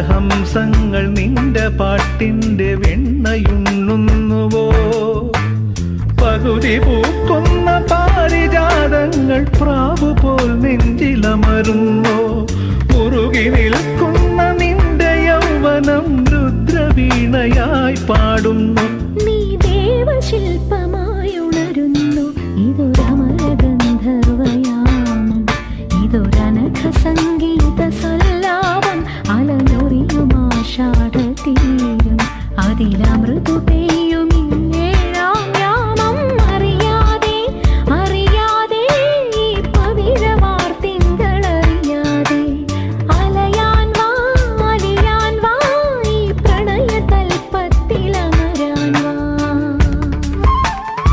രാഗഹംസങ്ങൾ നിന്റെ പാട്ടിന്റെ വെണ്ണയുണ്ണുന്നുവോ? പകുതി പൂക്കുന്ന പാരിജാതങ്ങൾ പ്രാവുപോൽ നെഞ്ചിലമരുന്നോ? മുറുകി നിൽക്കുന്ന നിന്റെ യൗവനം രുദ്രവീണയായി പാടുന്നു.